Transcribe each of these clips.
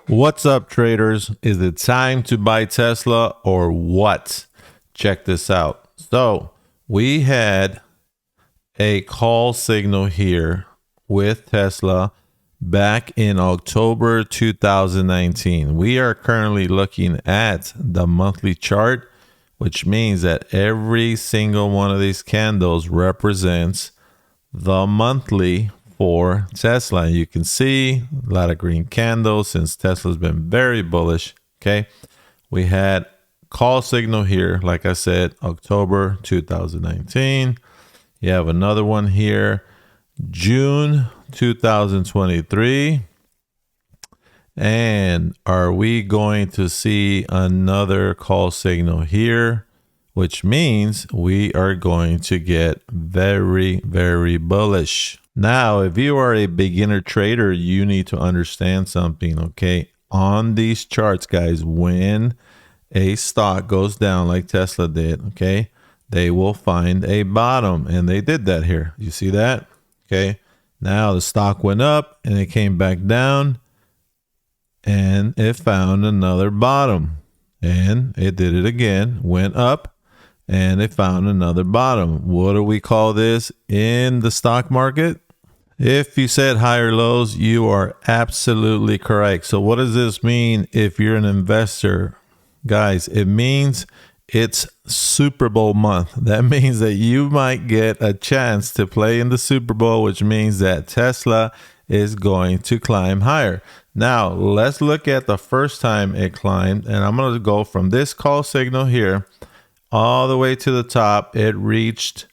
What's up, traders? Is it time to buy Tesla or what? Check this out. So we had a call signal here with Tesla back in October 2019. We are currently looking at the monthly chart, which means that every single one of these candles represents the monthly for Tesla. And you can see a lot of green candles since Tesla's been very bullish. Okay, we had call signal here, like I said, October 2019. You have another one here, June 2023. And are we going to see another call signal here, which means we are going to get very, very bullish. Now, if you are a beginner trader, you need to understand something, okay? On these charts, guys, when a stock goes down like Tesla did, okay, they will find a bottom, and they did that here. You see that? Okay. Now the stock went up and it came back down and it found another bottom, and it did it again, went up and it found another bottom. What do we call this in the stock market? If you said higher lows, you are absolutely correct. So what does this mean if you're an investor? Guys, it means it's Super Bowl month. That means that you might get a chance to play in the Super Bowl, which means that Tesla is going to climb higher. Now, let's look at the first time it climbed, and I'm going to go from this call signal here all the way to the top. It reached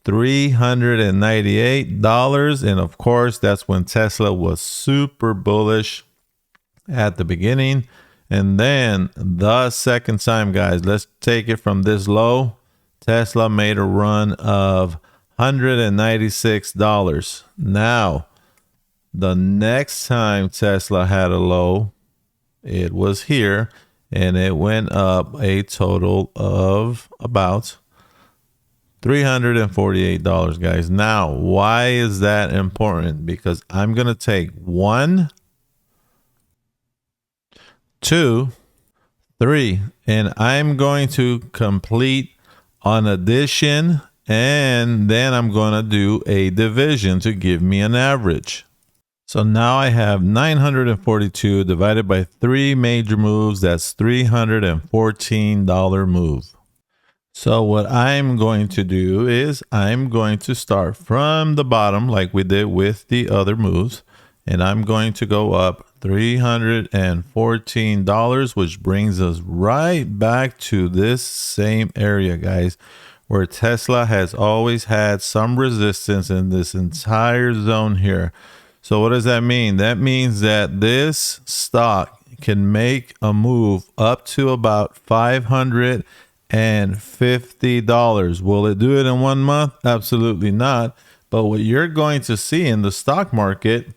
$398, and of course that's when Tesla was super bullish at the beginning. And then the second time, guys, let's take it from this low. Tesla made a run of $196. Now the next time Tesla had a low, it was here, and it went up a total of about $348, guys. Now, why is that important? Because I'm going to take 1, 2, 3, and I'm going to complete an addition, and then I'm going to do a division to give me an average. So now I have 942 divided by 3 major moves. That's $314 move. So what I'm going to do is I'm going to start from the bottom like we did with the other moves, and I'm going to go up $314, which brings us right back to this same area, guys, where Tesla has always had some resistance in this entire zone here. So what does that mean? That means that this stock can make a move up to about $550. Will it do it in 1 month? Absolutely not. But what you're going to see in the stock market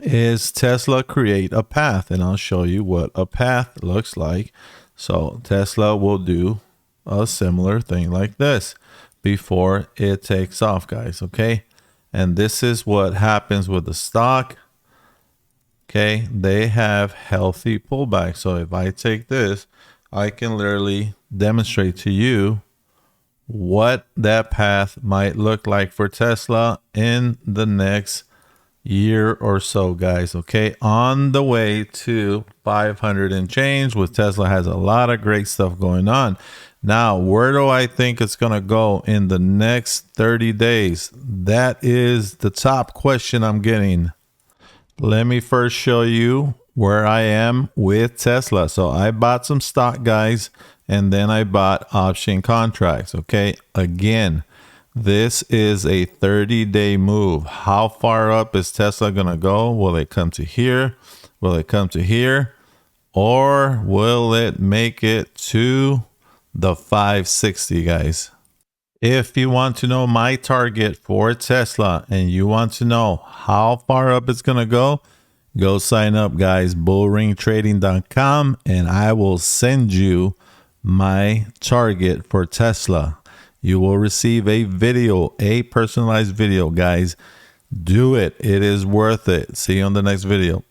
is Tesla create a path, and I'll show you what a path looks like. So Tesla will do a similar thing like this before it takes off, guys. Okay. And this is what happens with the stock. Okay. They have healthy pullback. So if I take this, I can literally demonstrate to you what that path might look like for Tesla in the next year or so, guys. Okay, on the way to 500 and change with Tesla. Has a lot of great stuff going on. Now, where do I think it's going to go in the next 30 days? That is the top question I'm getting. Let me first show you where I am with Tesla. So I bought some stock, guys, and then I bought option contracts. Okay, again, this is a 30-day move. How far up is Tesla going to go? Will it come to here? Will it come to here? Or will it make it to the 560, guys? If you want to know my target for Tesla and you want to know how far up it's going to go sign up, guys, bullringtrading.com, and I will send you my target for Tesla. You will receive a video, a personalized video, guys. Do it. It is worth it. See you on the next video.